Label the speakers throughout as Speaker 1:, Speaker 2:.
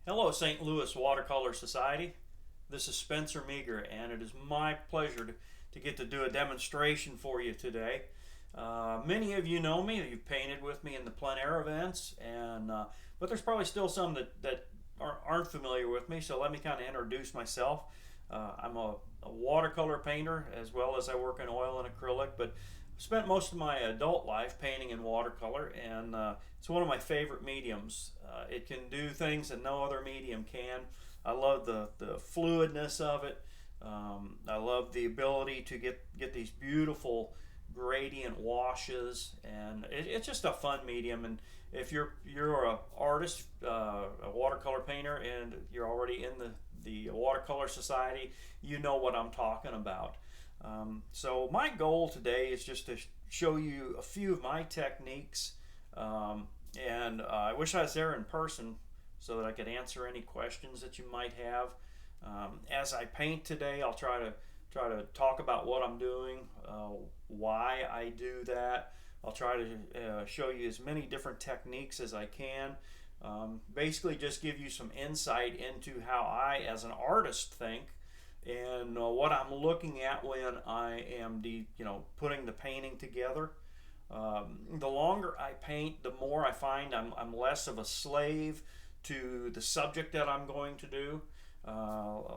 Speaker 1: Hello, St. Louis Watercolor Society. This is Spencer Meagher, and it is my pleasure to get to do a demonstration for you today. Many of you know me; you've painted with me in the plein air events, but there's probably still some that aren't familiar with me. So let me kind of introduce myself. I'm a watercolor painter as well as I work in oil and acrylic, but spent most of my adult life painting in watercolor, and it's one of my favorite mediums. It can do things that no other medium can. I love the fluidness of it. I love the ability to get these beautiful gradient washes, and it's just a fun medium. And if you're a artist, a watercolor painter, and you're already in the watercolor society, you know what I'm talking about. So my goal today is just to show you a few of my techniques, and I wish I was there in person so that I could answer any questions that you might have. As I paint today, I'll try to talk about what I'm doing, why I do that. I'll try to show you as many different techniques as I can. Basically, just give you some insight into how I, as an artist, think and what I'm looking at when I am putting the painting together. The longer I paint, the more I find I'm less of a slave to the subject that I'm going to do.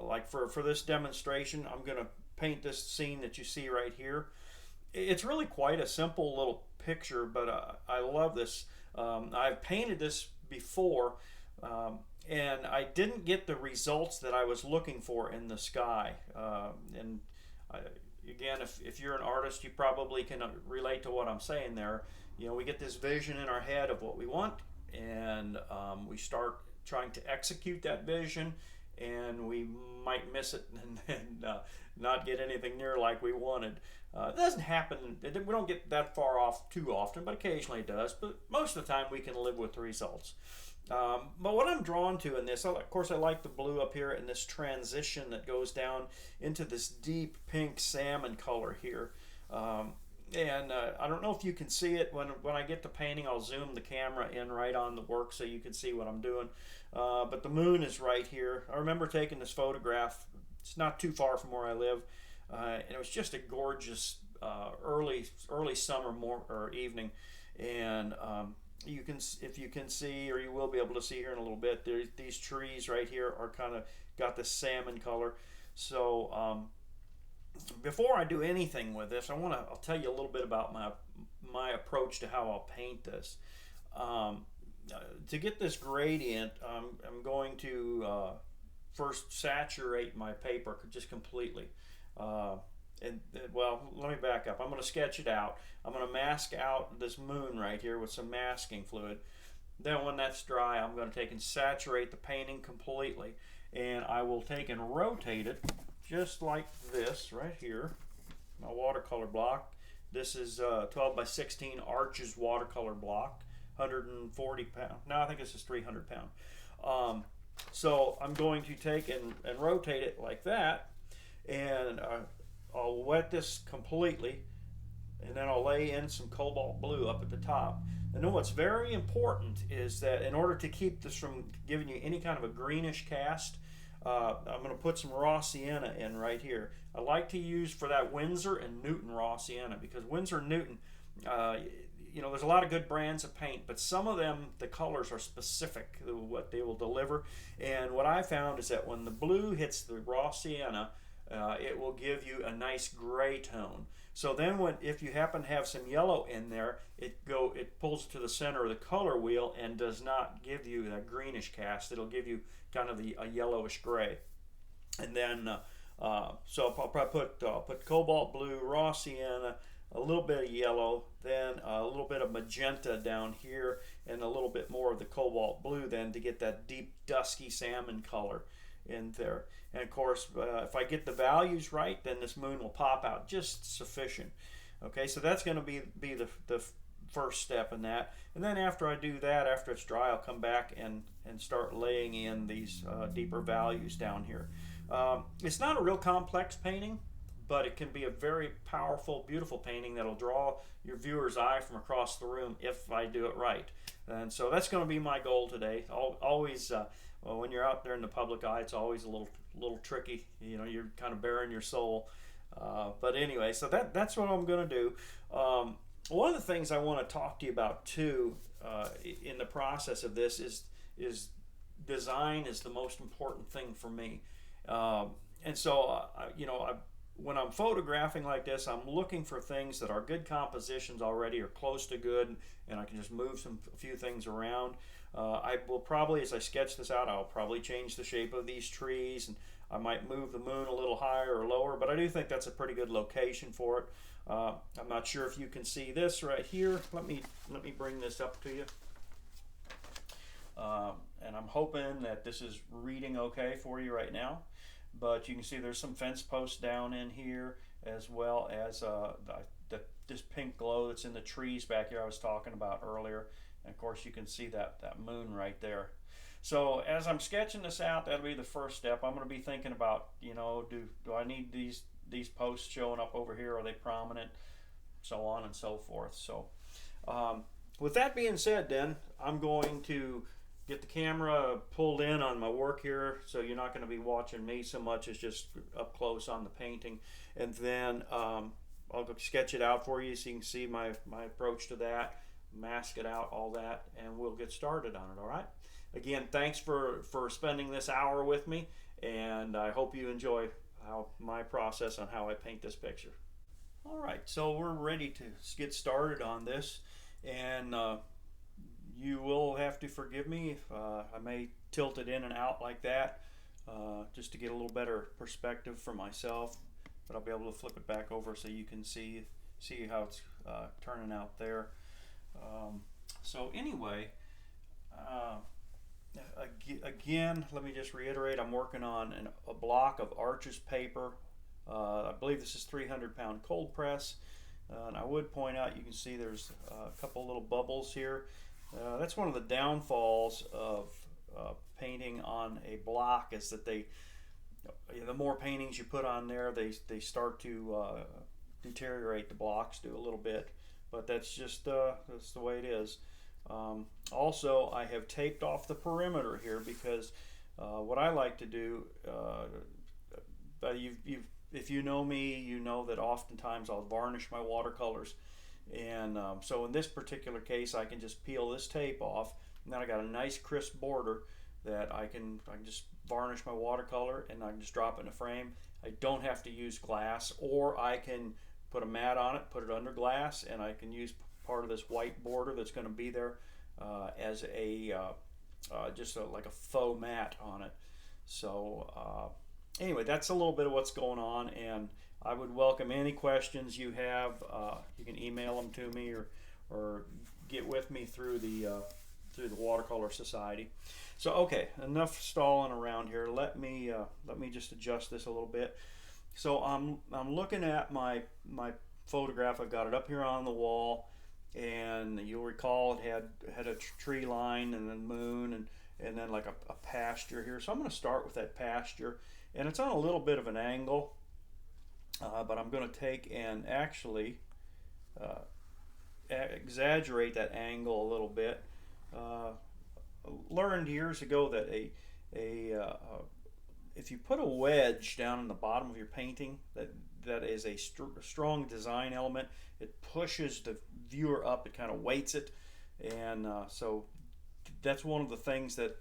Speaker 1: Like for this demonstration, I'm going to paint this scene that you see right here. It's really quite a simple little picture, but I love this. I've painted this before, and I didn't get the results that I was looking for in the sky. And I, Again, if you're an artist, you probably can relate to what I'm saying there. You know, we get this vision in our head of what we want, and we start trying to execute that vision, and we might miss it and not get anything near like we wanted. It doesn't happen. We don't get that far off too often, but occasionally it does. But most of the time, we can live with the results. But what I'm drawn to in this, of course, I like the blue up here and this transition that goes down into this deep pink salmon color here. I don't know if you can see it. When I get to painting, I'll zoom the camera in right on the work so you can see what I'm doing. But the moon is right here. I remember taking this photograph. It's not too far from where I live. And it was just a gorgeous early summer or evening. And you can, if you can see, or you will be able to see here in a little bit, these trees right here are kind of got this salmon color. So before I do anything with this, I'll tell you a little bit about my approach to how I'll paint this. To get this gradient, I'm going to first saturate my paper just completely. Well, let me back up. I'm going to sketch it out. I'm going to mask out this moon right here with some masking fluid. Then when that's dry, I'm going to take and saturate the painting completely. And I will take and rotate it just like this right here. My watercolor block. This is 12 by 16 Arches watercolor block, 140 pound. No, I think this is 300 pound. So I'm going to take and rotate it like that, and I'll wet this completely, and then I'll lay in some cobalt blue up at the top. And then what's very important is that in order to keep this from giving you any kind of a greenish cast, I'm going to put some raw sienna in right here. I like to use for that Winsor and Newton raw sienna, because Winsor and Newton, there's a lot of good brands of paint, but some of them, the colors are specific to what they will deliver. And what I found is that when the blue hits the raw sienna, it will give you a nice gray tone. So then if you happen to have some yellow in there, it pulls it to the center of the color wheel and does not give you that greenish cast. It'll give you kind of a yellowish gray. And then so I'll probably put cobalt blue, raw sienna, a little bit of yellow, then a little bit of magenta down here, and a little bit more of the cobalt blue then to get that deep dusky salmon color in there. And of course, if I get the values right, then this moon will pop out just sufficient. Okay, so that's going to be the first step in that. And then after I do that, after it's dry, I'll come back and start laying in these deeper values down here. It's not a real complex painting, but it can be a very powerful, beautiful painting that'll draw your viewer's eye from across the room if I do it right. And so that's going to be my goal today. Always, well, when you're out there in the public eye, it's always a little tricky. You know, you're kind of bearing your soul. But anyway, so that's what I'm going to do. One of the things I want to talk to you about too, in the process of this, is design is the most important thing for me. And so, when I'm photographing like this, I'm looking for things that are good compositions already or close to good, and I can just move a few things around. I will probably, as I sketch this out, I'll probably change the shape of these trees, and I might move the moon a little higher or lower, but I do think that's a pretty good location for it. I'm not sure if you can see this right here. Let me bring this up to you. And I'm hoping that this is reading okay for you right now. But you can see there's some fence posts down in here, as well as this pink glow that's in the trees back here I was talking about earlier. And of course you can see that moon right there. So as I'm sketching this out, that'll be the first step. I'm going to be thinking about, do I need these posts showing up over here? Are they prominent? So on and so forth. So with that being said, then I'm going to get the camera pulled in on my work here, so you're not going to be watching me so much as just up close on the painting. And then I'll sketch it out for you so you can see my approach to that, mask it out, all that, and we'll get started on it, all right? Again, thanks for spending this hour with me, and I hope you enjoy my process on how I paint this picture. All right, so we're ready to get started on this, and you will have to forgive me if I may tilt it in and out like that, just to get a little better perspective for myself. But I'll be able to flip it back over so you can see how it's turning out there. So anyway, again, let me just reiterate, I'm working on a block of Arches paper. I believe this is 300-pound cold press. And I would point out, you can see there's a couple little bubbles here. That's one of the downfalls of painting on a block, is that the more paintings you put on there, they start to deteriorate. The blocks do a little bit, but that's just that's the way it is. Also, I have taped off the perimeter here because what I like to do, if you know me, you know that oftentimes I'll varnish my watercolors. And so in this particular case, I can just peel this tape off, and then I got a nice crisp border that I can just varnish my watercolor, and I can just drop it in a frame. I don't have to use glass, or I can put a mat on it, put it under glass, and I can use part of this white border that's going to be there as a like a faux mat on it. So anyway, that's a little bit of what's going on, and I would welcome any questions you have. You can email them to me, or get with me through the Watercolor Society. So okay, enough stalling around here. Let me just adjust this a little bit. So I'm looking at my photograph. I've got it up here on the wall, and you'll recall it had a tree line and then moon and then like a pasture here. So I'm going to start with that pasture, and it's on a little bit of an angle. But I'm going to take and actually exaggerate that angle a little bit. Learned years ago that if you put a wedge down in the bottom of your painting, that is a strong design element. It pushes the viewer up. It kind of weights it, and so that's one of the things that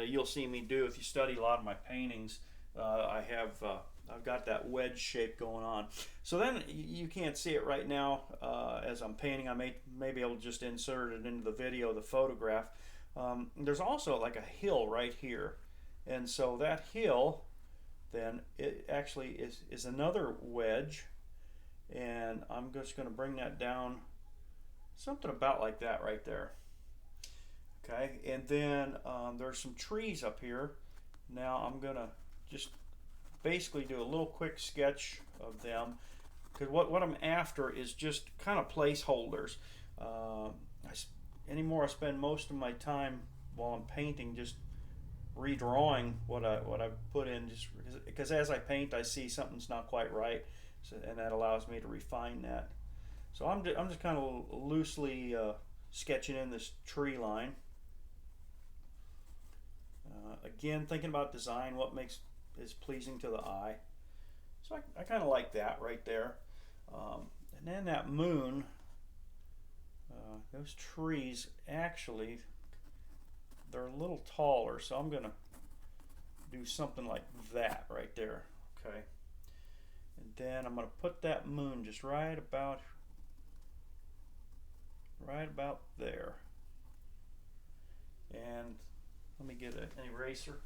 Speaker 1: you'll see me do if you study a lot of my paintings. I've got that wedge shape going on. So then you can't see it right now as I'm painting. I may be able to just insert it into the video, the photograph. There's also like a hill right here. And so that hill, then, it actually is another wedge. And I'm just going to bring that down something about like that right there. Okay, and then there's some trees up here. Now I'm going to just basically do a little quick sketch of them, because what I'm after is just kind of placeholders. Anymore, I spend most of my time while I'm painting just redrawing what I put in, just because as I paint I see something's not quite right, and that allows me to refine that. So I'm just kind of loosely sketching in this tree line. again, thinking about design, what is pleasing to the eye. So I kind of like that right there. And then that moon, those trees actually, they're a little taller, so I'm gonna do something like that right there. Okay. And then I'm gonna put that moon just right about there. And let me get an eraser.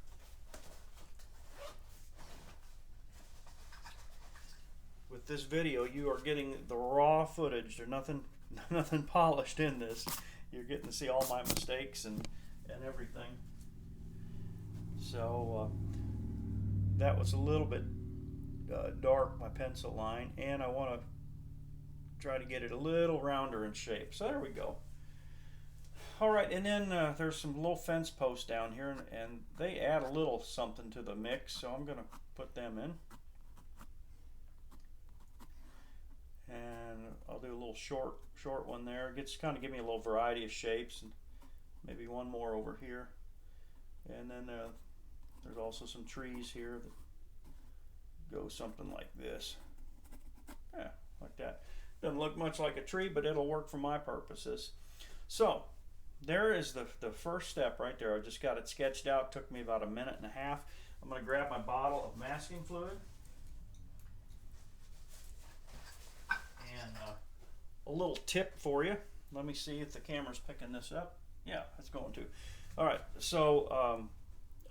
Speaker 1: With this video, you are getting the raw footage. There's nothing polished in this. You're getting to see all my mistakes and everything. So that was a little bit dark, my pencil line, and I want to try to get it a little rounder in shape. So there we go. All right, and then there's some little fence posts down here, and they add a little something to the mix, so I'm going to put them in. And I'll do a little short one there. It kind of give me a little variety of shapes, and maybe one more over here. And then there's also some trees here that go something like this. Yeah, like that. Doesn't look much like a tree, but it'll work for my purposes. So there is the first step right there. I just got it sketched out. Took me about a minute and a half. I'm going to grab my bottle of masking fluid. And a little tip for you. Let me see if the camera's picking this up. Yeah, it's going to. All right, so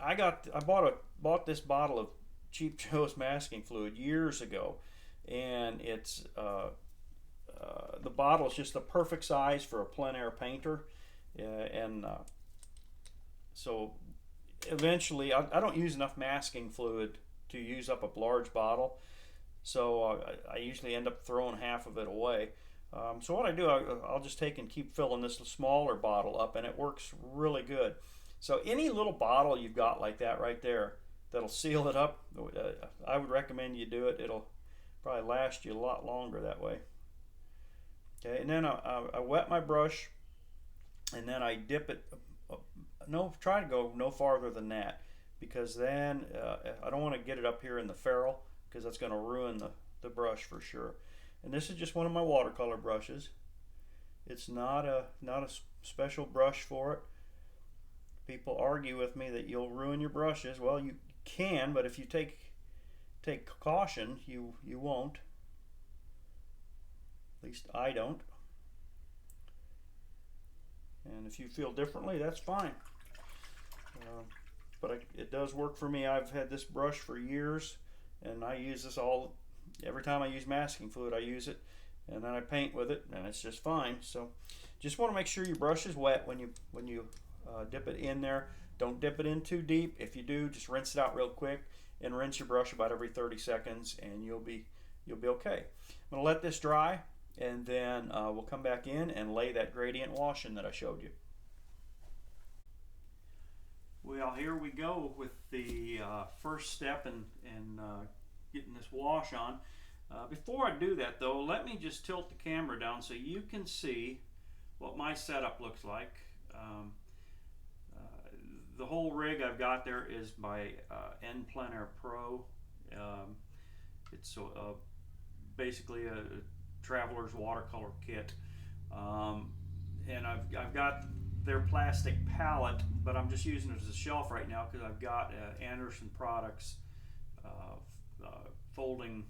Speaker 1: I bought this bottle of Cheap Joe's masking fluid years ago, and it's the bottle is just the perfect size for a plein air painter, so eventually I don't use enough masking fluid to use up a large bottle, so I usually end up throwing half of it away. So what I do, I'll just take and keep filling this smaller bottle up, and it works really good. So any little bottle you've got like that right there that'll seal it up, I would recommend you do it. It'll probably last you a lot longer that way. Okay, and then I wet my brush, and then I dip it. Try to go no farther than that, because then I don't want to get it up here in the ferrule, because that's going to ruin the brush for sure. And this is just one of my watercolor brushes. It's not a special brush for it. People argue with me that you'll ruin your brushes. Well, you can, but if you take caution, you won't. At least I don't. And if you feel differently, that's fine. But it does work for me. I've had this brush for years, and I use this every time I use masking fluid. I use it, and then I paint with it, and it's just fine. So just want to make sure your brush is wet when you dip it in there. Don't dip it in too deep. If you do, just rinse it out real quick, and rinse your brush about every 30 seconds, and you'll be okay. I'm going to let this dry, and then we'll come back in and lay that gradient wash in that I showed you. Well, here we go with the first step in getting this wash on. Before I do that though, let me just tilt the camera down so you can see what my setup looks like. The whole rig I've got there is by N Plein Air Pro. It's basically a traveler's watercolor kit, and I've got their plastic palette, but I'm just using it as a shelf right now because I've got Anderson Products folding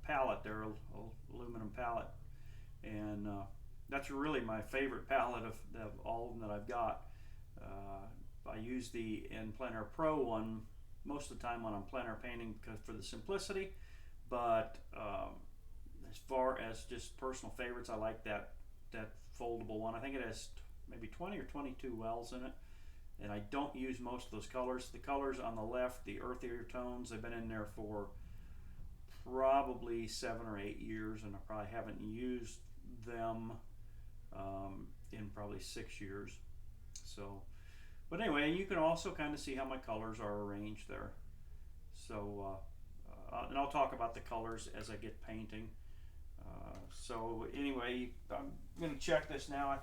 Speaker 1: palette, their aluminum palette, and that's really my favorite palette of all of them that I've got. I use the N Plein Air Pro one most of the time when I'm plein air painting for the simplicity, but as far as just personal favorites, I like that foldable one. I think it has maybe 20 or 22 wells in it, and I don't use most of those colors. The colors on the left, the earthier tones, they've been in there for probably 7 or 8 years, and I probably haven't used them in probably 6 years. So, but anyway, you can also kind of see how my colors are arranged there. So, and I'll talk about the colors as I get painting. So anyway, I'm going to check this now.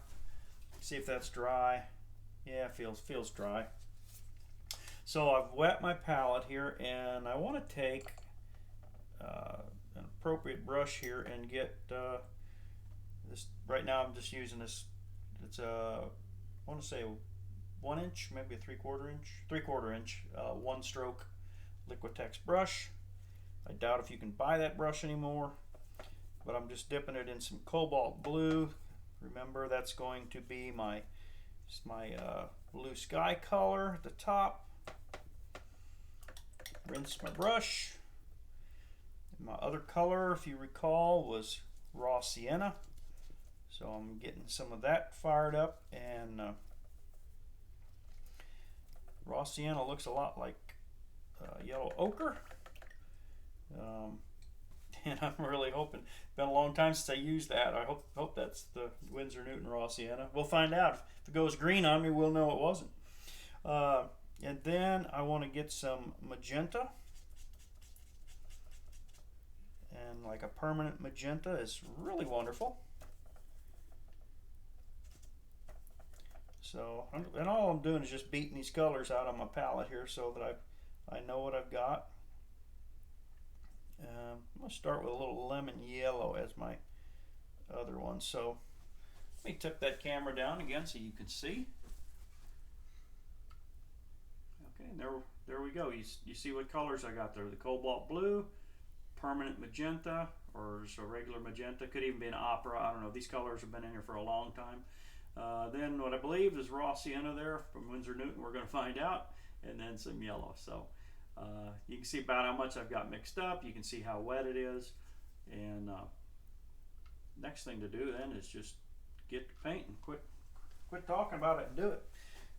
Speaker 1: See if that's dry. Yeah, it feels dry. So I've wet my palette here, and I want to take an appropriate brush here and get this. Right now I'm just using this. It's a, I want to say 1 inch, maybe a 3/4 inch, one stroke Liquitex brush. I doubt if you can buy that brush anymore, but I'm just dipping it in some cobalt blue. Remember, that's going to be my blue sky color at the top. Rinse my brush. My other color, if you recall, was raw sienna. So I'm getting some of that fired up, and raw sienna looks a lot like yellow ochre. And I'm really hoping, it's been a long time since I used that. I hope that's the Winsor Newton raw sienna. We'll find out. If it goes green on me, we'll know it wasn't. And then I want to get some magenta. And like a permanent magenta is really wonderful. So, and all I'm doing is just beating these colors out on my palette here so that I know what I've got. I'm going to start with a little lemon yellow as my other one. So let me tip that camera down again so you can see. Okay, and there we go. You see what colors I got there. The cobalt blue, permanent magenta, or just a regular magenta. Could even be an opera. I don't know. These colors have been in here for a long time. Then what I believe is raw sienna there from Winsor Newton. We're going to find out. And then some yellow. So you can see about how much I've got mixed up. You can see how wet it is. And next thing to do then is just get to painting. Quit talking about it and do it.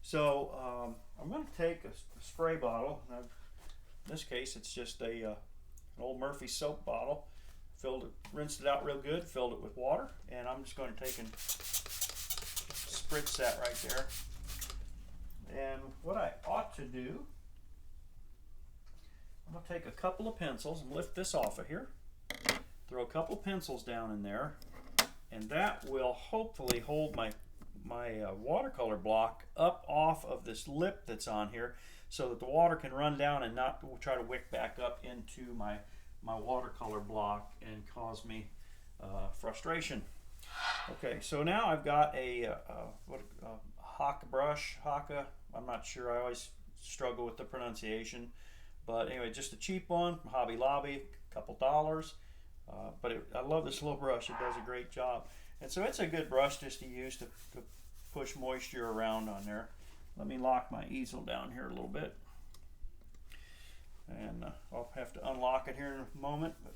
Speaker 1: So I'm going to take a spray bottle. In this case, it's just an old Murphy soap bottle. Rinsed it out real good, filled it with water, and I'm just going to take and spritz that right there. And what I ought to do, I'm going to take a couple of pencils and lift this off of here. Throw a couple of pencils down in there, and that will hopefully hold my watercolor block up off of this lip that's on here so that the water can run down and not try to wick back up into my watercolor block and cause me frustration. Okay, so now I've got a Haka brush, Haka. I'm not sure, I always struggle with the pronunciation. But anyway, just a cheap one from Hobby Lobby, a couple dollars. But I love this little brush, it does a great job. And so it's a good brush just to use to push moisture around on there. Let me lock my easel down here a little bit. And I'll have to unlock it here in a moment. But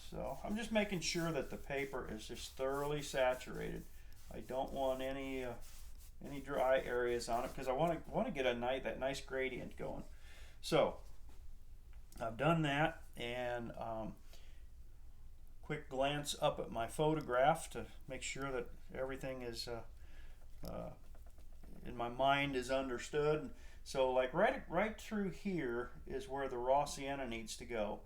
Speaker 1: so I'm just making sure that the paper is just thoroughly saturated. I don't want any dry areas on it because I want to get that nice gradient going. So I've done that, and quick glance up at my photograph to make sure that everything is in my mind is understood. So like right through here is where the raw sienna needs to go.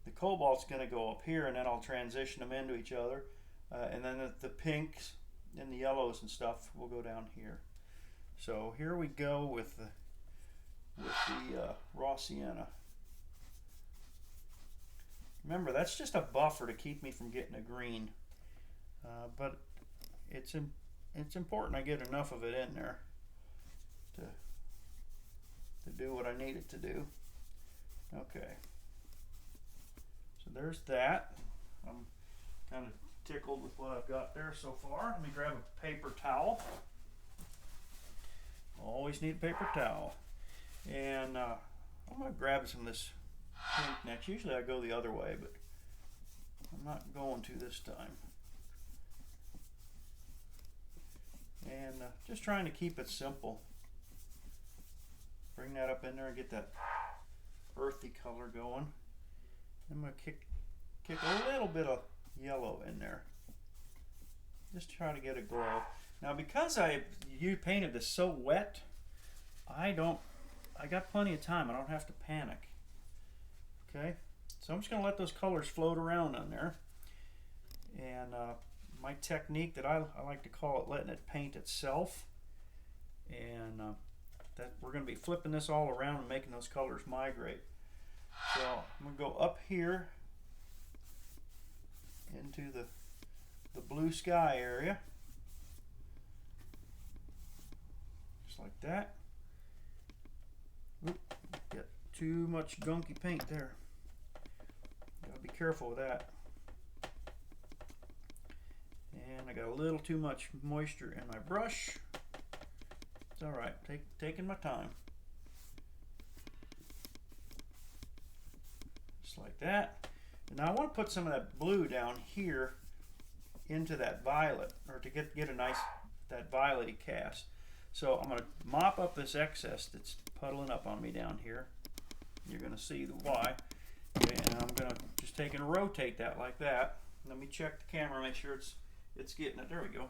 Speaker 1: The cobalt's going to go up here, and then I'll transition them into each other, and then the pinks and the yellows and stuff will go down here. So here we go with the raw sienna. Remember, that's just a buffer to keep me from getting a green, but it's important I get enough of it in there to do what I need it to do. Okay. So there's that. I'm kind of tickled with what I've got there so far. Let me grab a paper towel. Always need a paper towel. And I'm going to grab some of this pink next. Usually I go the other way, but I'm not going to this time. And just trying to keep it simple. Bring that up in there and get that earthy color going. I'm going to kick a little bit of yellow in there. Just try to get a glow. Now because you painted this so wet, I got plenty of time. I don't have to panic. Okay, so I'm just going to let those colors float around on there. And my technique that I like to call it letting it paint itself. And that we're going to be flipping this all around and making those colors migrate. So I'm going to go up here into the blue sky area. Just like that. Oop, got too much gunky paint there. Gotta be careful with that. And I got a little too much moisture in my brush. It's alright, taking my time. Just like that. And now I want to put some of that blue down here into that violet, or to get a nice, that violet-y cast. So I'm going to mop up this excess that's puddling up on me down here. You're going to see why. And I'm going to just take and rotate that like that. Let me check the camera, make sure it's getting it. There we go.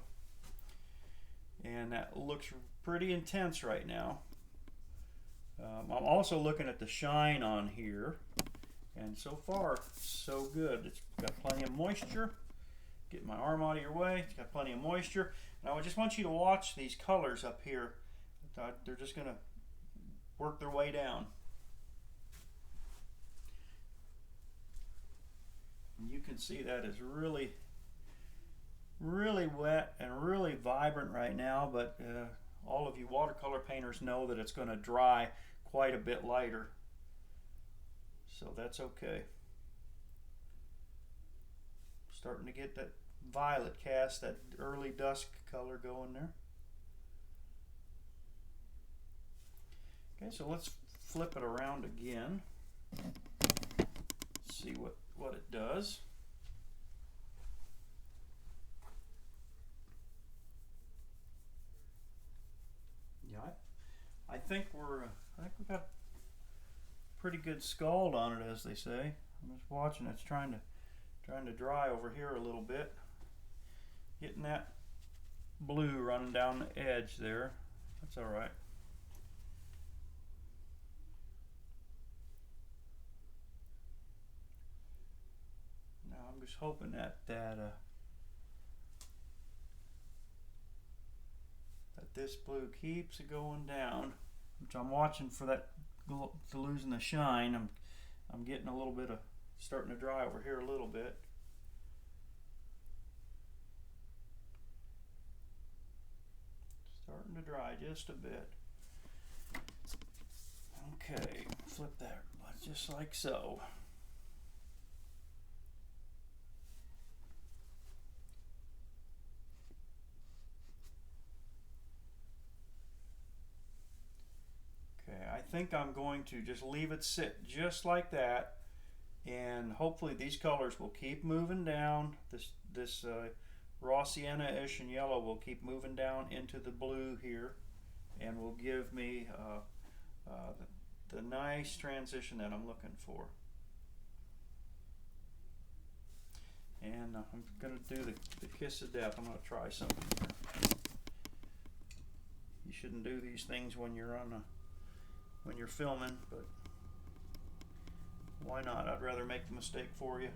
Speaker 1: And that looks pretty intense right now. I'm also looking at the shine on here. And so far, so good. It's got plenty of moisture. Get my arm out of your way. It's got plenty of moisture. Now I just want you to watch these colors up here. They're just going to work their way down. And you can see that is really, really wet and really vibrant right now, but all of you watercolor painters know that it's going to dry quite a bit lighter. So that's okay. Starting to get that violet cast, that early dusk color going there. Okay, so let's flip it around again. See what it does. Yeah, I think we've got pretty good scald on it, as they say. I'm just watching. It's trying to dry over here a little bit. Getting that blue running down the edge there. That's all right. Now I'm just hoping that this blue keeps going down. Which I'm watching for that to losing the shine. I'm getting a little bit of starting to dry over here a little bit. Starting to dry just a bit. Okay, flip that just like so. Okay, I think I'm going to just leave it sit just like that, and hopefully these colors will keep moving down. This raw sienna-ish and yellow will keep moving down into the blue here, and will give me the nice transition that I'm looking for. And I'm going to do the kiss of death. I'm going to try something here. You shouldn't do these things when you're when you're filming, but why not? I'd rather make the mistake for you.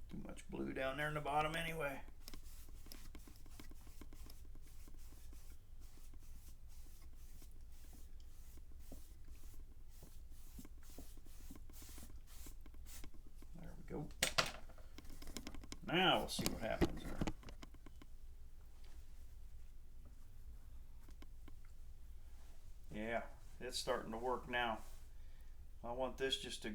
Speaker 1: Too much blue down there in the bottom anyway. Go. Now we'll see what happens there. Yeah, it's starting to work now. I want this just to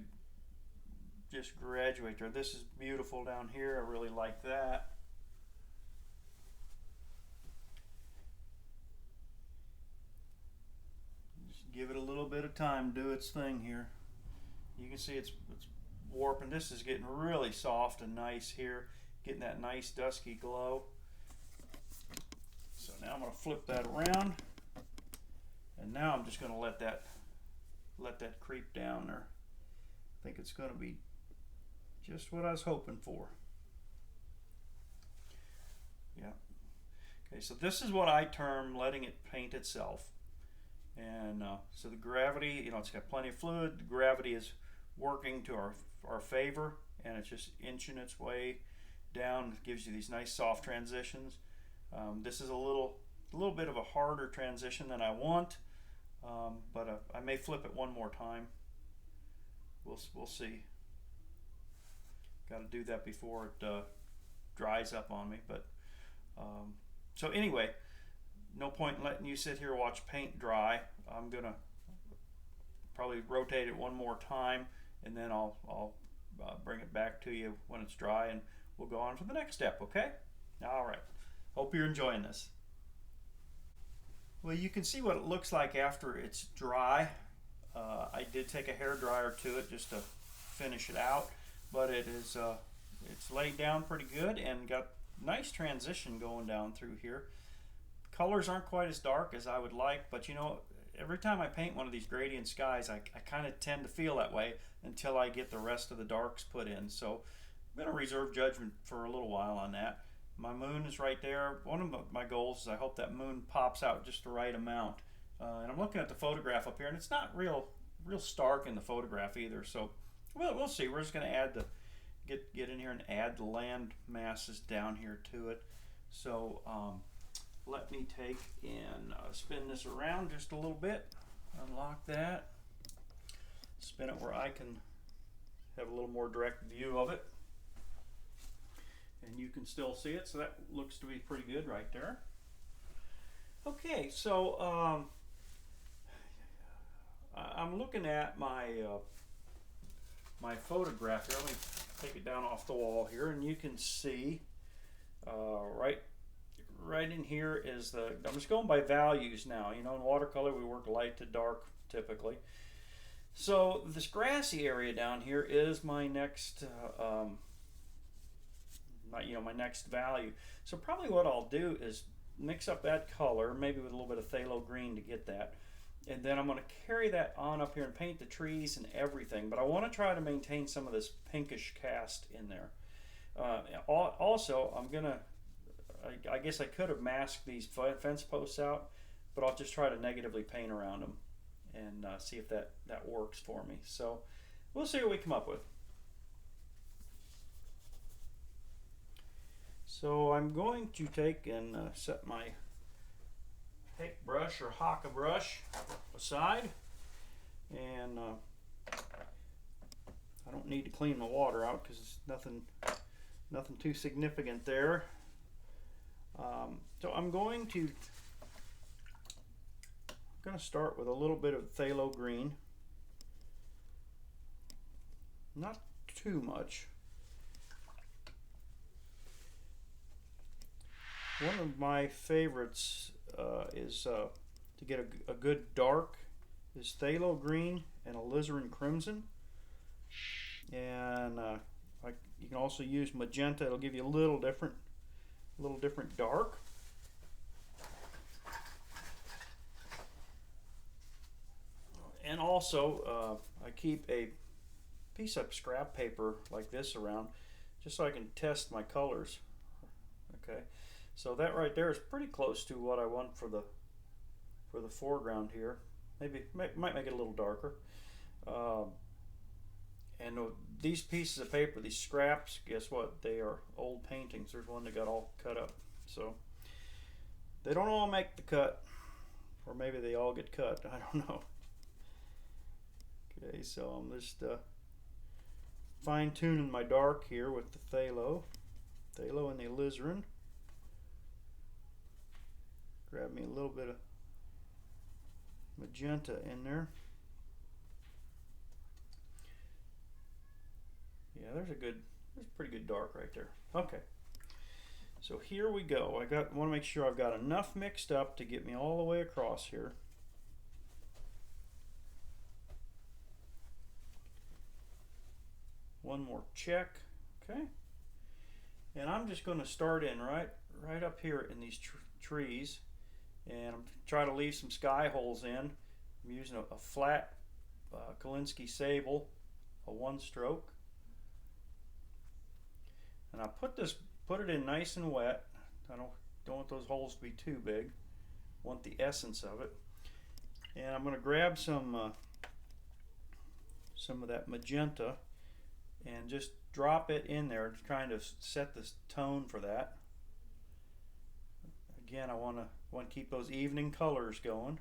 Speaker 1: graduate there. This is beautiful down here. I really like that. Just give it a little bit of time, do its thing here. You can see it's warping. This is getting really soft and nice here, getting that nice dusky glow. So now I'm going to flip that around, And now I'm just going to let that creep down there. I think it's going to be just what I was hoping for. Yeah. Okay, so this is what I term letting it paint itself. And so the gravity, it's got plenty of fluid. The gravity is working to our favor, and it's just inching its way down. It gives you these nice soft transitions. This is a little bit of a harder transition than I want, but I may flip it one more time. We'll see. Got to do that before it dries up on me. But so anyway, no point in letting you sit here and watch paint dry. I'm gonna probably rotate it one more time, and then I'll bring it back to you when it's dry, and we'll go on to the next step. Okay? All right. Hope you're enjoying this. Well, you can see what it looks like after it's dry. I did take a hair dryer to it just to finish it out, but it's laid down pretty good and got nice transition going down through here. Colors aren't quite as dark as I would like, but every time I paint one of these gradient skies, I kind of tend to feel that way until I get the rest of the darks put in. So I'm going to reserve judgment for a little while on that. My moon is right there. One of my goals is I hope that moon pops out just the right amount. And I'm looking at the photograph up here, and it's not real stark in the photograph either. So we'll see. We're just going to add get in here and add the land masses down here to it. So let me take and spin this around just a little bit. Unlock that. Spin it where I can have a little more direct view of it. And you can still see it, so that looks to be pretty good right there. Okay, so I'm looking at my my photograph here. Let me take it down off the wall here, and you can see right in here is I'm just going by values now. In watercolor we work light to dark typically. So this grassy area down here is my next my next value. So probably what I'll do is mix up that color, maybe with a little bit of phthalo green to get that. And then I'm going to carry that on up here and paint the trees and everything. But I want to try to maintain some of this pinkish cast in there. Also, I'm going to, I guess I could have masked these fence posts out, but I'll just try to negatively paint around them and see if that works for me. So we'll see what we come up with. So I'm going to take and set my pick brush or Haka brush aside, and I don't need to clean my water out because it's nothing too significant there. So I'm going to start with a little bit of phthalo green, not too much. One of my favorites is to get a good dark is phthalo green and alizarin crimson, and you can also use magenta. It'll give you a little different dark. And also I keep a piece of scrap paper like this around just so I can test my colors. Okay. So that right there is pretty close to what I want for the foreground here. Maybe might make it a little darker. And these pieces of paper, these scraps, guess what? They are old paintings. There's one that got all cut up. So they don't all make the cut, or maybe they all get cut. I don't know. Okay, so I'm just fine tuning my dark here with the phthalo and the alizarin. Grab me a little bit of magenta in there. Yeah, there's pretty good dark right there. Okay, so here we go. Want to make sure I've got enough mixed up to get me all the way across here. One more check. Okay, and I'm just going to start in right up here in these trees. and I'm trying to leave some sky holes in. I'm using a flat Kolinsky sable, a 1-stroke, and I put it in nice and wet. I don't want those holes to be too big. Want the essence of it, and I'm going to grab some of that magenta and just drop it in there to kind of set the tone for that. Again, I want to keep those evening colors going.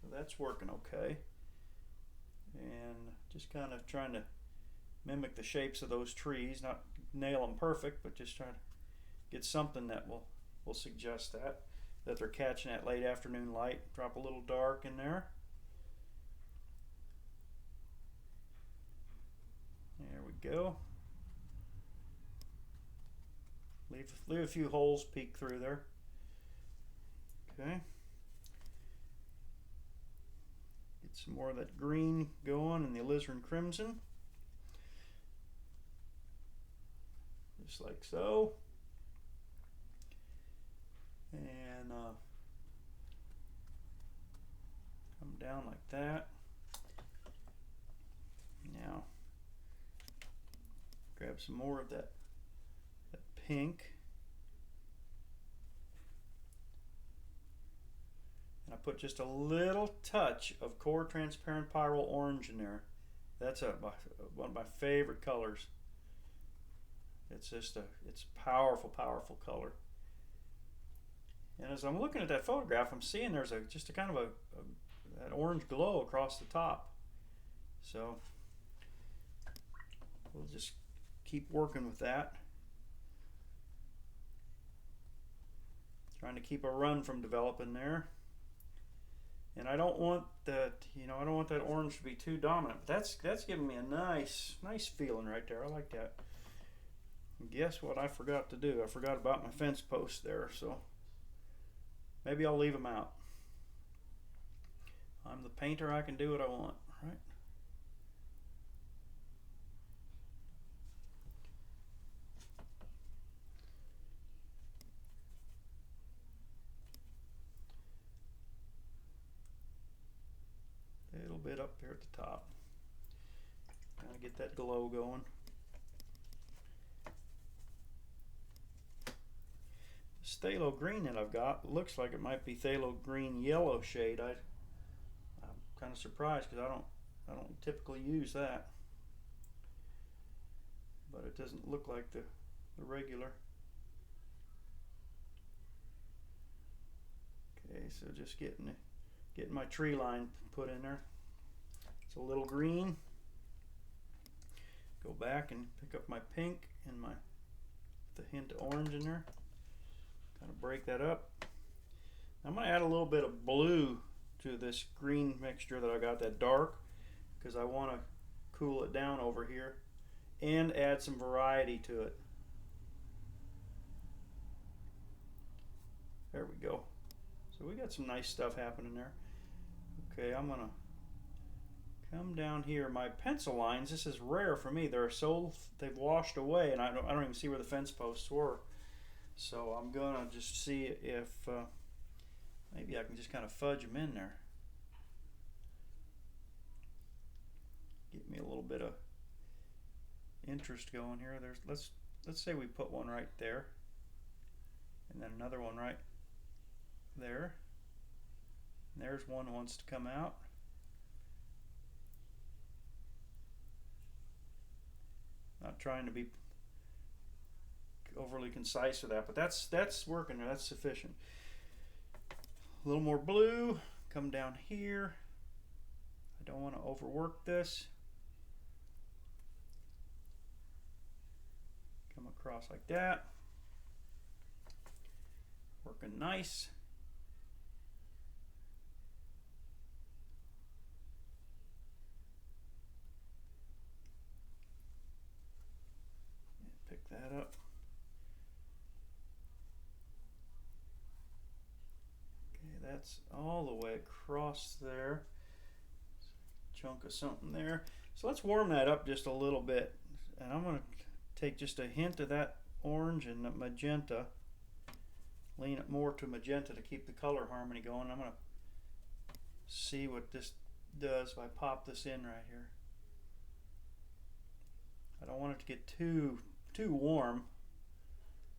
Speaker 1: So that's working okay. And just kind of trying to mimic the shapes of those trees, not nail them perfect, but just trying to get something that will suggest that they're catching that late afternoon light. Drop a little dark in there. There we go. Leave a few holes peek through there. Okay. Get some more of that green going and the alizarin crimson. Just like so. And come down like that. Now grab some more of that pink, and I put just a little touch of core transparent pyrrole orange in there. That's one of my favorite colors. It's just it's powerful color. And as I'm looking at that photograph, I'm seeing there's just a kind of that orange glow across the top. So we'll just keep working with that. Trying to keep a run from developing there. And I don't want that, I don't want that orange to be too dominant. But that's giving me a nice feeling right there. I like that. And guess what I forgot to do? I forgot about my fence posts there, so maybe I'll leave them out. I'm the painter, I can do what I want, right? A little bit up there at the top. Kind of get that glow going. The phthalo green that I've got looks like it might be phthalo green yellow shade. I'm kind of surprised because I don't typically use that, but it doesn't look like the regular. Okay, so just getting my tree line put in there. It's a little green. Go back and pick up my pink and the hint of orange in there. Kind of break that up. I'm going to add a little bit of blue to this green mixture that I got, that dark, because I want to cool it down over here and add some variety to it. There we go. So we got some nice stuff happening there. Okay, I'm going to come down here. My pencil lines, this is rare for me. They've washed away, and I don't even see where the fence posts were. So I'm going to just see if maybe I can just kind of fudge them in there. Get me a little bit of interest going here. Let's say we put one right there, and then another one right there. And there's one that wants to come out. Not trying to be overly concise with that, but that's working there. That's sufficient. A little more blue. Come down here. I don't want to overwork this. Come across like that. Working nice. Pick that up. Okay, that's all the way across there. Chunk of something there. So let's warm that up just a little bit. And I'm going to take just a hint of that orange and the magenta. lean it more to magenta to keep the color harmony going. I'm going to see what this does if I pop this in right here. I don't want it to get too warm,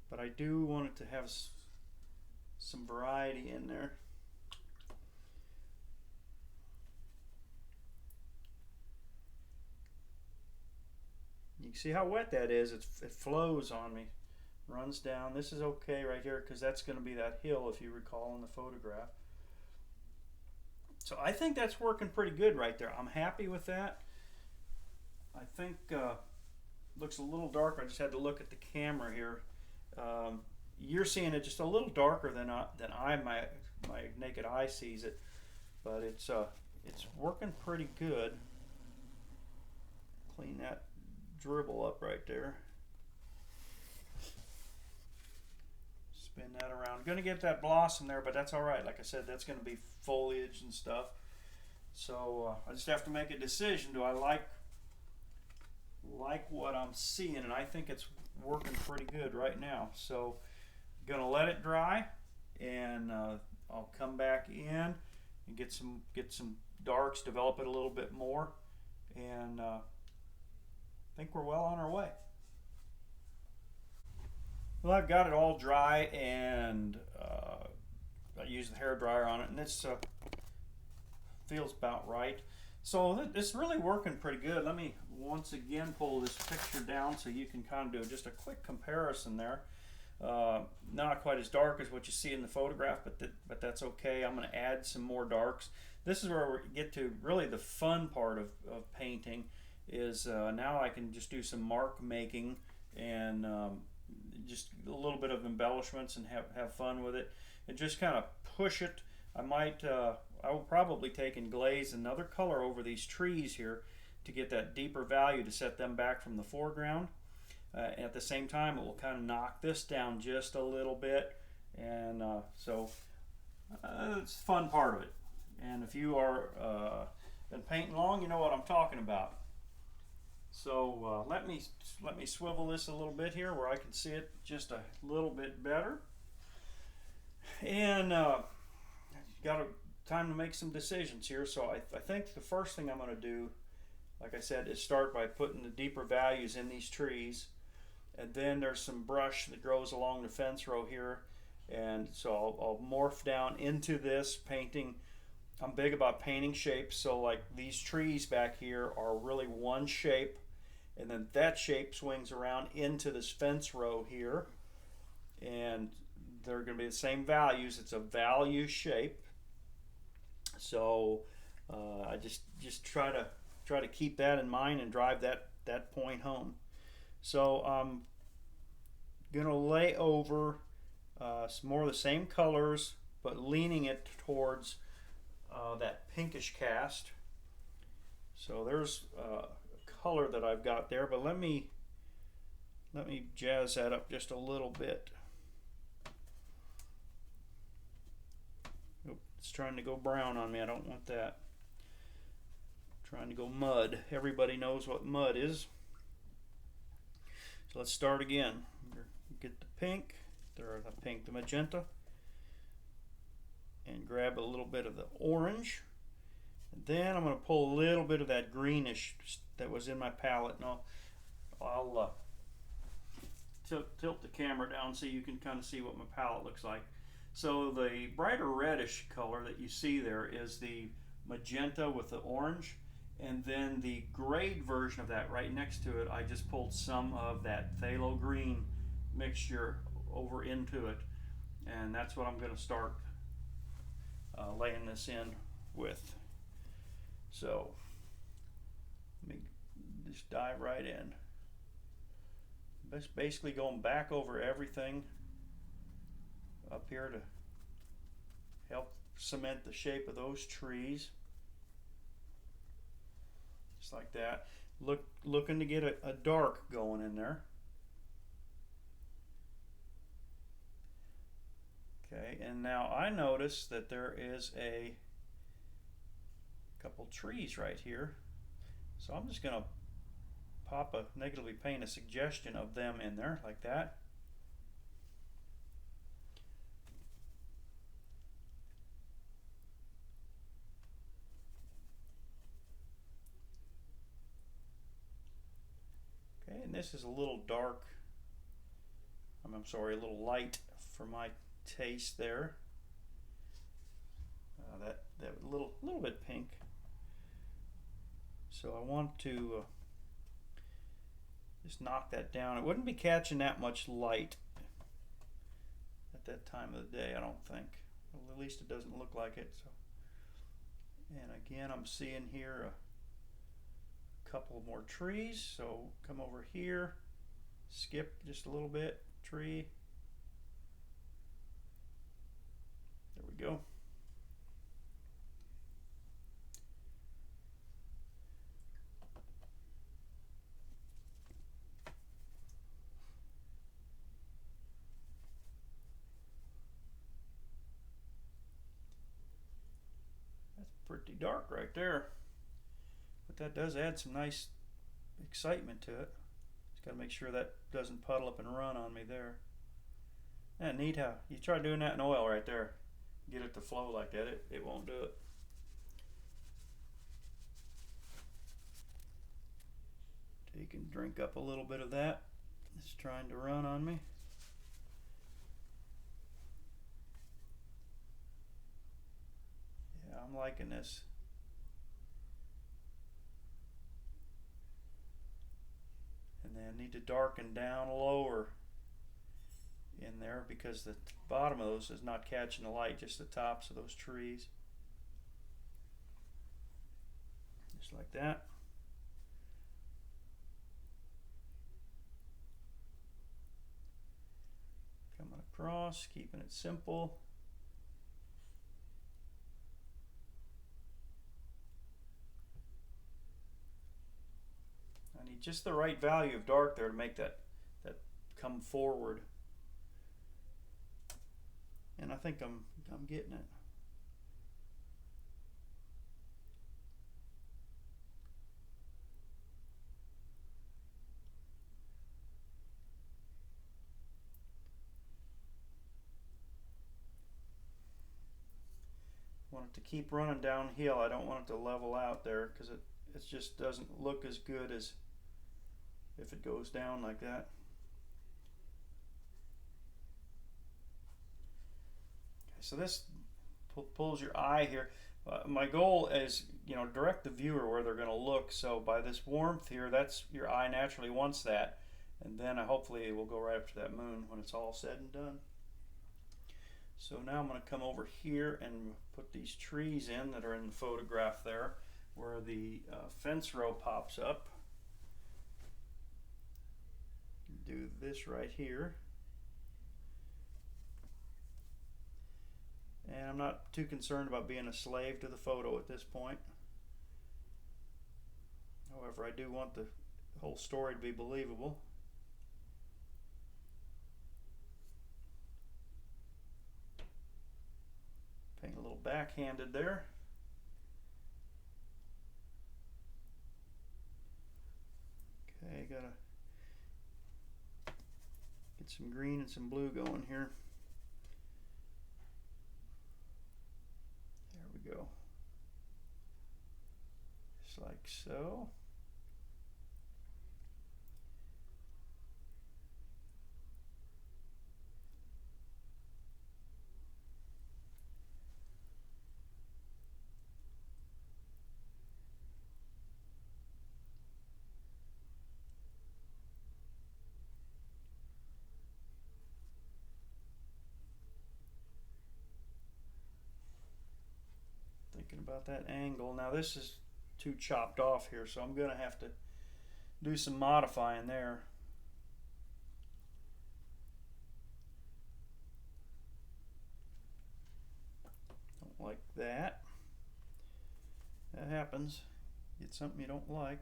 Speaker 1: but I do want it to have some variety in there. You can see how wet that is. It flows on me, runs down. This is okay right here because that's going to be that hill, if you recall, in the photograph. So I think that's working pretty good right there. I'm happy with that. I think looks a little darker. I just had to look at the camera here. You're seeing it just a little darker than my naked eye sees it, but it's working pretty good. Clean that dribble up right there. Spin that around. Going to get that blossom there, but that's all right. Like I said, that's going to be foliage and stuff. So I just have to make a decision. Do I like what I'm seeing? And I think it's working pretty good right now. So I'm going to let it dry, and I'll come back in and get some darks, develop it a little bit more, and I think we're well on our way. Well, I've got it all dry, and I used the hair dryer on it, and this feels about right. So it's really working pretty good. Let me once again pull this picture down so you can kind of do just a quick comparison there. Not quite as dark as what you see in the photograph, but that's okay. I'm going to add some more darks. This is where we get to really the fun part of painting. Is now I can just do some mark making and just a little bit of embellishments and have fun with it, and just kind of push it. I will probably take and glaze another color over these trees here to get that deeper value, to set them back from the foreground. At the same time, it will kind of knock this down just a little bit, and so it's the fun part of it. And if you are been painting long, you know what I'm talking about. So let me swivel this a little bit here where I can see it just a little bit better. And got time to make some decisions here. So I think the first thing I'm going to do, like I said, is start by putting the deeper values in these trees. And then there's some brush that grows along the fence row here. And so I'll morph down into this painting. I'm big about painting shapes, so like these trees back here are really one shape, and then that shape swings around into this fence row here, and they're going to be the same values. It's a value shape, so I just try to keep that in mind and drive that point home. So I'm going to lay over some more of the same colors, but leaning it towards that pinkish cast. So there's a color that I've got there, but let me jazz that up just a little bit. Oop, it's trying to go brown on me. I don't want that. Trying to go mud. Everybody knows what mud is. So let's start again. Get the pink, the magenta, and grab a little bit of the orange, and then I'm going to pull a little bit of that greenish that was in my palette, and I'll tilt the camera down so you can kind of see what my palette looks like. So the brighter reddish color that you see there is the magenta with the orange, and then the grayed version of that right next to it, I just pulled some of that phthalo green mixture over into it, and that's what I'm going to start laying this in with. So let me just dive right in. Just basically going back over everything up here to help cement the shape of those trees. Just like that. Looking to get a dark going in there. Okay, and now I notice that there is a couple trees right here. So I'm just going to negatively paint a suggestion of them in there like that. And this is a little dark, I'm sorry, a little light for my taste there. That little bit pink. So I want to just knock that down. It wouldn't be catching that much light at that time of the day, I don't think. Well, at least it doesn't look like it. So, and again, I'm seeing here a couple more trees. So come over here, skip just a little bit, tree. There we go. Pretty dark right there, but that does add some nice excitement to it. Just got to make sure that doesn't puddle up and run on me there. Yeah, neat how you try doing that in oil right there, get it to flow like that, it won't do it. Take and drink up a little bit of that. It's trying to run on me. I'm liking this. And then I need to darken down lower in there because the bottom of those is not catching the light, just the tops of those trees. Just like that. Coming across, keeping it simple. I need just the right value of dark there to make that come forward. And I think I'm getting it. I want it to keep running downhill. I don't want it to level out there because it just doesn't look as good as if it goes down like that. Okay, so this pulls your eye here. My goal is, direct the viewer where they're going to look. So by this warmth here, that's your eye naturally wants that, and then hopefully it will go right up to that moon when it's all said and done. So now I'm going to come over here and put these trees in that are in the photograph there, where the fence row pops up. Do this right here. And I'm not too concerned about being a slave to the photo at this point. However, I do want the whole story to be believable. Paint a little backhanded there. Okay, gotta get some green and some blue going here. There we go. Just like so. Thinking about that angle. Now this is too chopped off here, so I'm gonna have to do some modifying there. Don't like that. That happens. Get something you don't like.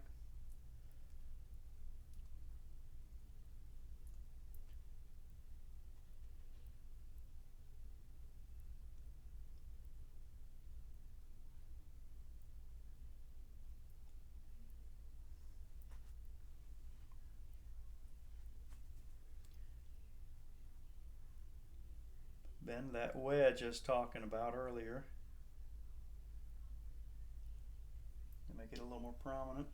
Speaker 1: Bend that wedge I was talking about earlier to make it a little more prominent.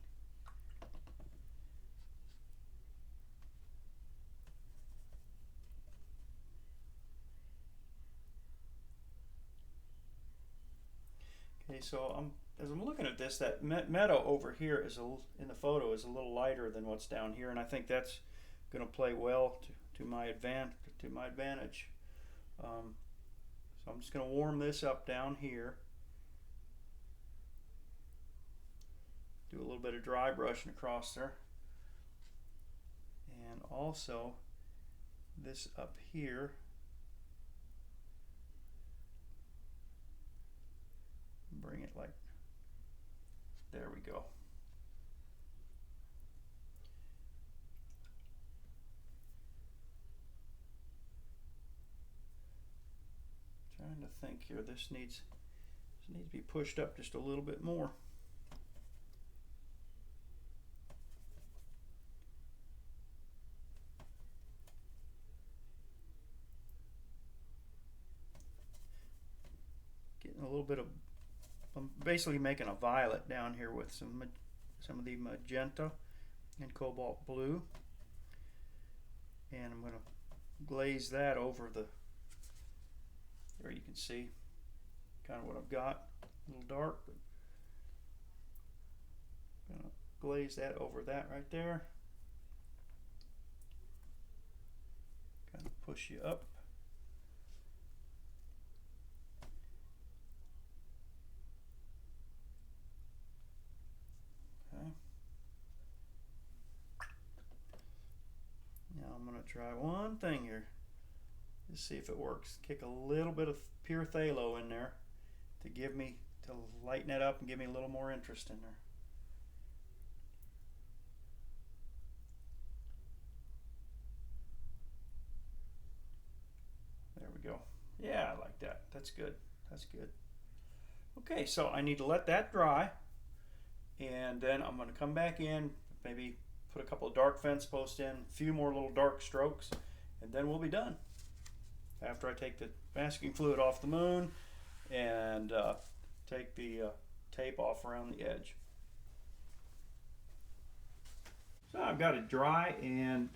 Speaker 1: so as I'm looking at this, that meadow over here in the photo is a little lighter than what's down here, and I think that's going to play well to my advantage. So I'm just going to warm this up down here. Do a little bit of dry brushing across there. And also this up here. Bring it like, there we go. Trying to think here, this needs to be pushed up just a little bit more. Getting a little bit of, I'm basically making a violet down here with some of the magenta and cobalt blue, and I'm going to glaze that over the, there you can see kind of what I've got, a little dark, but I'm going to glaze that over that right there, kind of push you up. I'm going to try one thing here. Just see if it works. Kick a little bit of pure phthalo in there to lighten it up and give me a little more interest in there. There we go. Yeah, I like that. That's good. That's good. Okay, so I need to let that dry, and then I'm going to come back in, maybe put a couple of dark fence posts in, a few more little dark strokes, and then we'll be done. After I take the masking fluid off the moon and take the tape off around the edge. So I've got it dry and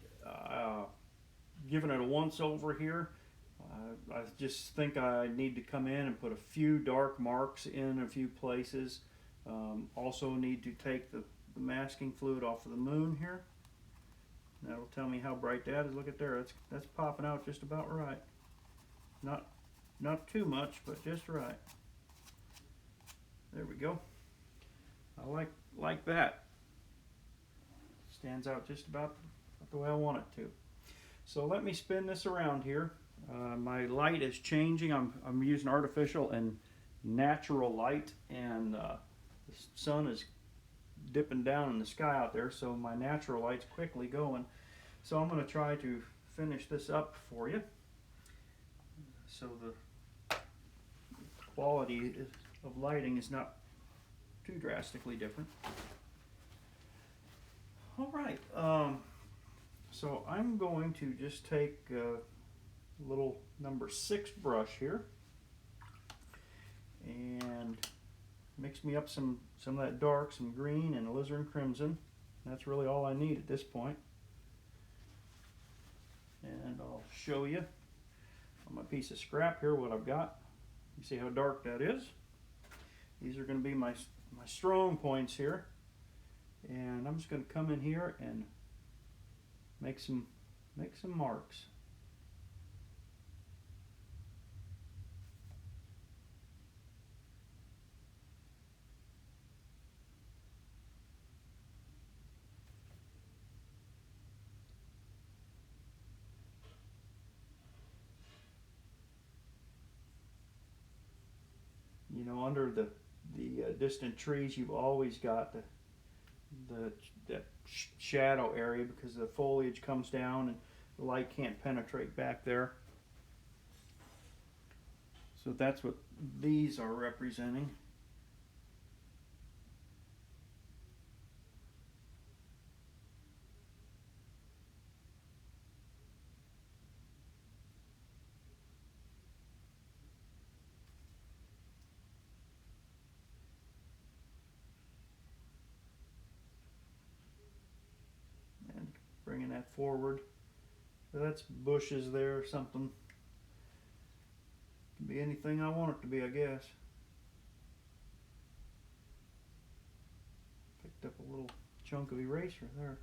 Speaker 1: given it a once over here. I just think I need to come in and put a few dark marks in a few places. Also need to take the masking fluid off of the moon here. That'll tell me how bright that is. Look at there, that's popping out just about right. Not too much, but just right. There we go. I like that. Stands out just about the way I want it to. So let me spin this around here. My light is changing. I'm using artificial and natural light, and the sun is dipping down in the sky out there, so my natural light's quickly going. So I'm going to try to finish this up for you so the quality of lighting is not too drastically different. All right, so I'm going to just take a little number 6 brush here and mix me up some of that dark, some green and alizarin crimson. That's really all I need at this point. And I'll show you on my piece of scrap here what I've got. You see how dark that is? These are going to be my strong points here. And I'm just going to come in here and make some marks. You know, under the distant trees, you've always got that shadow area because the foliage comes down and the light can't penetrate back there. So that's what these are representing. Bringing that forward. So that's bushes there or something. Can be anything I want it to be, I guess. picked up a little chunk of eraser there.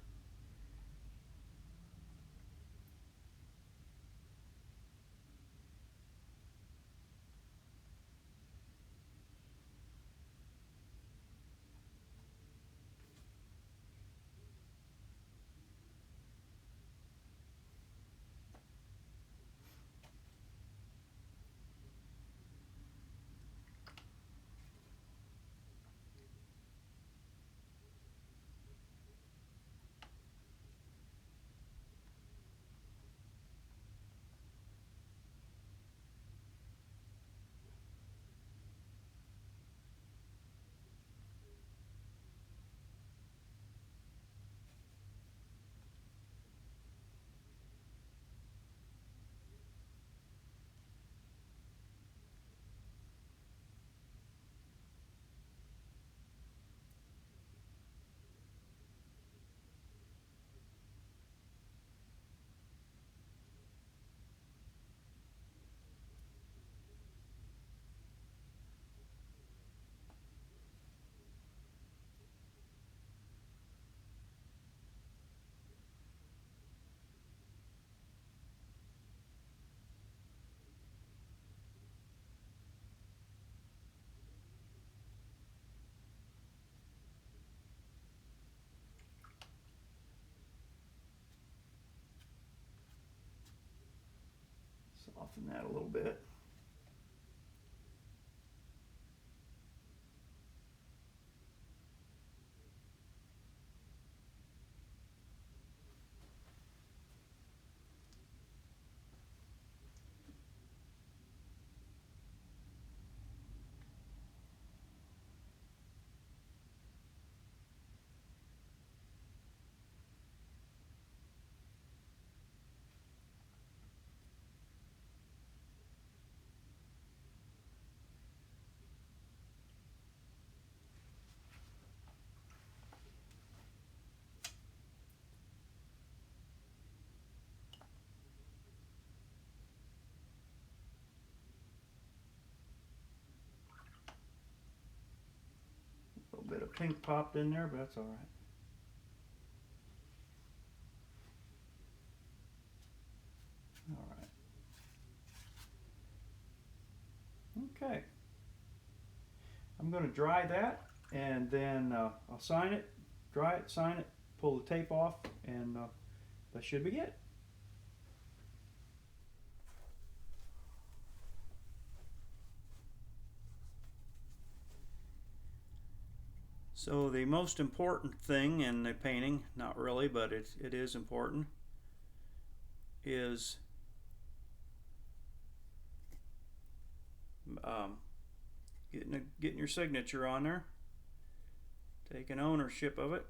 Speaker 1: Soften that a little bit. A little bit of pink popped in there, but that's all right. All right. Okay. I'm going to dry that, and then I'll sign it, dry it, sign it, pull the tape off, and that should be it. So the most important thing in the painting, not really, but it is important, is getting your signature on there, taking ownership of it.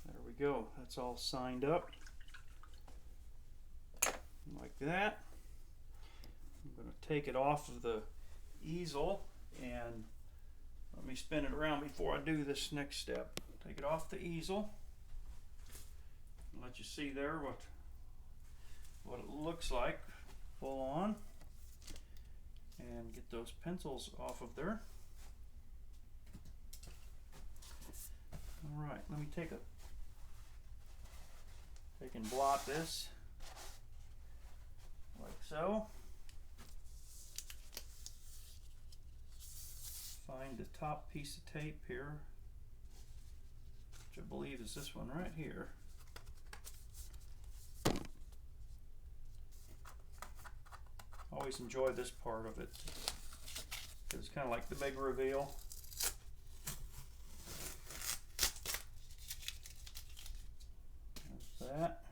Speaker 1: There we go. That's all signed up like that. I'm going to take it off of the easel, and let me spin it around before I do this next step. Take it off the easel and let you see there what it looks like full on, and get those pencils off of there. All right, let me take and blot this like so. Find the top piece of tape here, which I believe is this one right here. Always enjoy this part of it because it's kind of like the big reveal. There's that.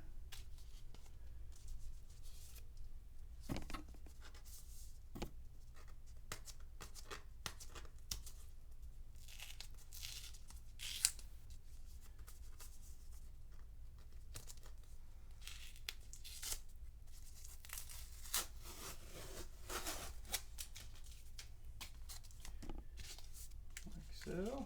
Speaker 1: So,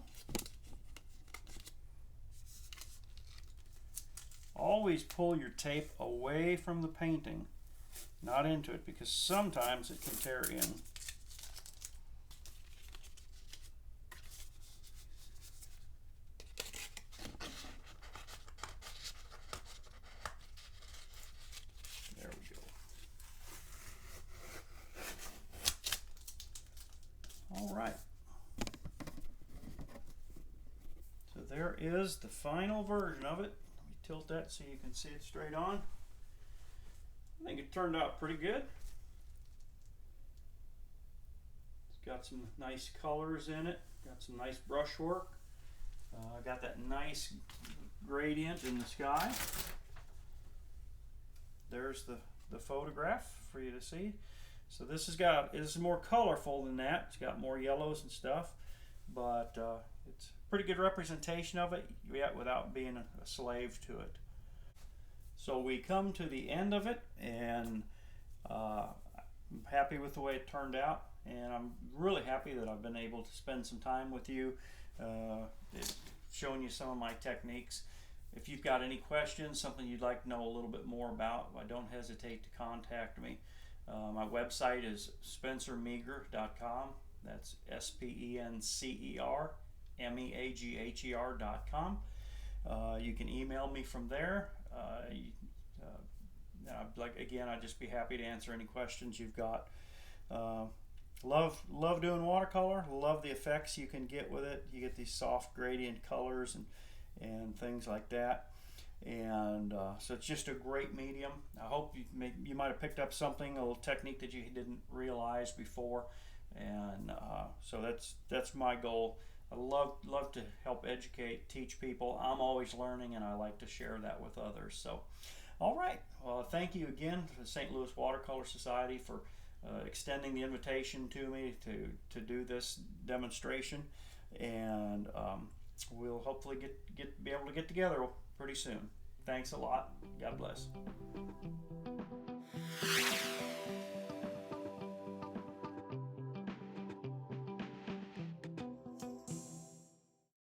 Speaker 1: always pull your tape away from the painting not into it, because sometimes it can tear in. There we go. All right. So there is the final version of it. Let me tilt that so you can see it straight on. I think it turned out pretty good. It's got some nice colors in it, got some nice brushwork, got that nice gradient in the sky. There's the photograph for you to see. So this is more colorful than that. It's got more yellows and stuff, but it's a pretty good representation of it, yet without being a slave to it. So we come to the end of it, and I'm happy with the way it turned out, and I'm really happy that I've been able to spend some time with you, showing you some of my techniques. If you've got any questions, something you'd like to know a little bit more about, don't hesitate to contact me. My website is spencermeagher.com. That's SPENCERMEAGHER.com. You can email me from there. I'd just be happy to answer any questions you've got. Love doing watercolor. Love the effects you can get with it. You get these soft gradient colors and things like that. And so it's just a great medium. I hope you might have picked up something, a little technique that you didn't realize before. And so that's my goal. I love to help educate, teach people. I'm always learning, and I like to share that with others. So, all right. Well, thank you again to the St. Louis Watercolor Society for extending the invitation to me to do this demonstration, and we'll hopefully be able to get together pretty soon. Thanks a lot. God bless.